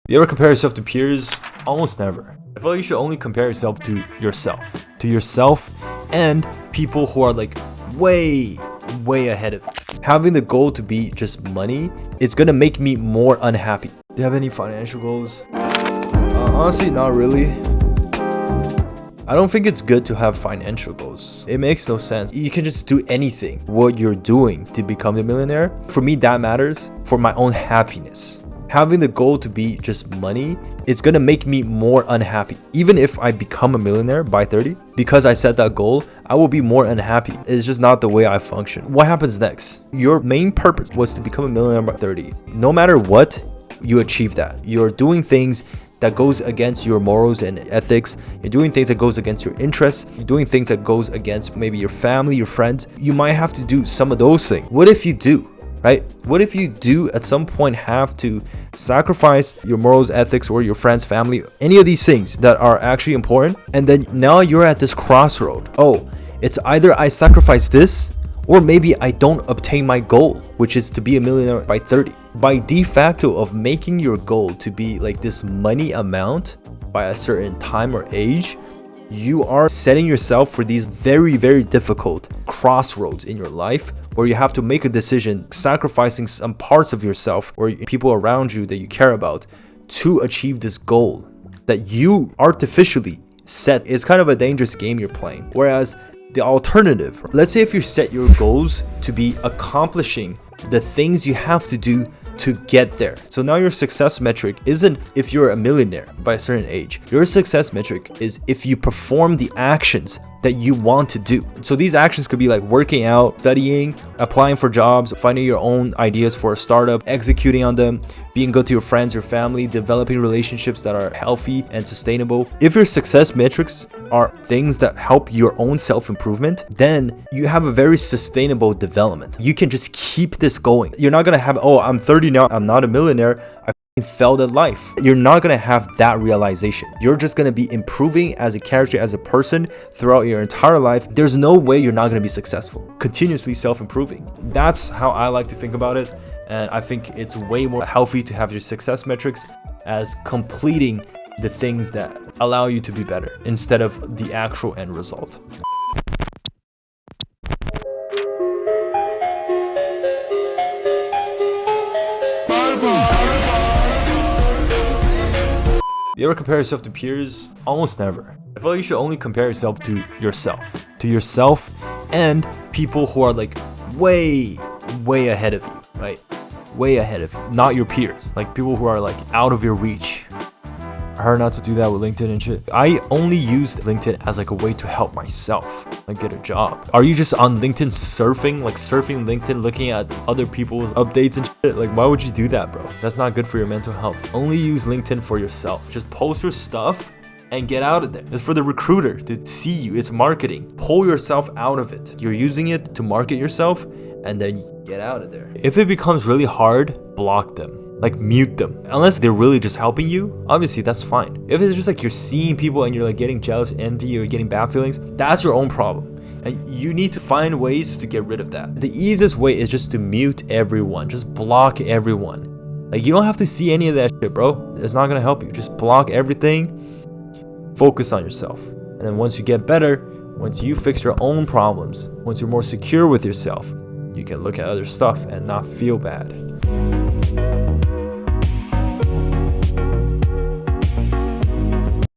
You ever compare yourself to peers? Almost never. I feel like you should only compare yourself to yourself and people who are like way ahead of you. Having the goal to be just money, it's gonna make me more unhappy. Do you have any financial goals? Honestly, not really. I don't think it's good to have financial goals. It makes no sense. You can just do anything, what you're doing to become a millionaire. For me, that matters for my own happiness. Having the goal to be just money, it's gonna make me more unhappy. Even if I become a millionaire by 30, because I set that goal, I will be more unhappy. It's just not the way I function. What happens next? Your main purpose was to become a millionaire by 30. No matter what, you achieve that. You're doing things that goes against your morals and ethics. You're doing things that goes against your interests. You're doing things that goes against maybe your family, your friends. You might have to do some of those things. What if you do? Right? What if you do at some point have to sacrifice your morals, ethics, or your friends, family, any of these things that are actually important, and then now you're at this crossroad. Oh, it's either I sacrifice this or maybe I don't obtain my goal, which is to be a millionaire by 30. By de facto of making your goal to be like this money amount by a certain time or age, you are setting yourself for these very difficult crossroads in your life where you have to make a decision, sacrificing some parts of yourself or people around you that you care about to achieve this goal that you artificially set. It's kind of a dangerous game you're playing. Whereas the alternative, let's say if you set your goals to be accomplishing the things you have to do to get there. So now your success metric isn't if you're a millionaire by a certain age. Your success metric is if you perform the actions that you want to do. So these actions could be like working out, studying, applying for jobs, finding your own ideas for a startup, executing on them, being good to your friends, your family, developing relationships that are healthy and sustainable. If your success metrics are things that help your own self-improvement, then you have a very sustainable development. You can just keep this going. You're not gonna have, oh, I'm 30 now, I'm not a millionaire, I failed at life. You're not gonna have that realization. You're just gonna be improving as a character, as a person throughout your entire life. There's no way you're not gonna be successful. Continuously self-improving. That's how I like to think about it. And I think it's way more healthy to have your success metrics as completing the things that allow you to be better instead of the actual end result. You ever compare yourself to peers? Almost never. I feel like you should only compare yourself to yourself and people who are like way ahead of you, right? Way ahead of you, not your peers, like people who are like out of your reach. I heard not to do that with LinkedIn and shit. I only used LinkedIn as like a way to help myself, like get a job. Are you just on LinkedIn surfing LinkedIn, looking at other people's updates and shit? Like, why would you do that, bro? That's not good for your mental health. Only use LinkedIn for yourself. Just post your stuff and get out of there. It's for the recruiter to see you. It's marketing. Pull yourself out of it. You're using it to market yourself and then get out of there. If it becomes really hard, block them. Like mute them. Unless they're really just helping you, obviously that's fine. If it's just like you're seeing people and you're like getting jealous, envy, or getting bad feelings, that's your own problem. And you need to find ways to get rid of that. The easiest way is just to mute everyone. Just block everyone. Like, you don't have to see any of that shit, bro. It's not gonna help you. Just block everything. Focus on yourself. And then once you get better, once you fix your own problems, once you're more secure with yourself, you can look at other stuff and not feel bad.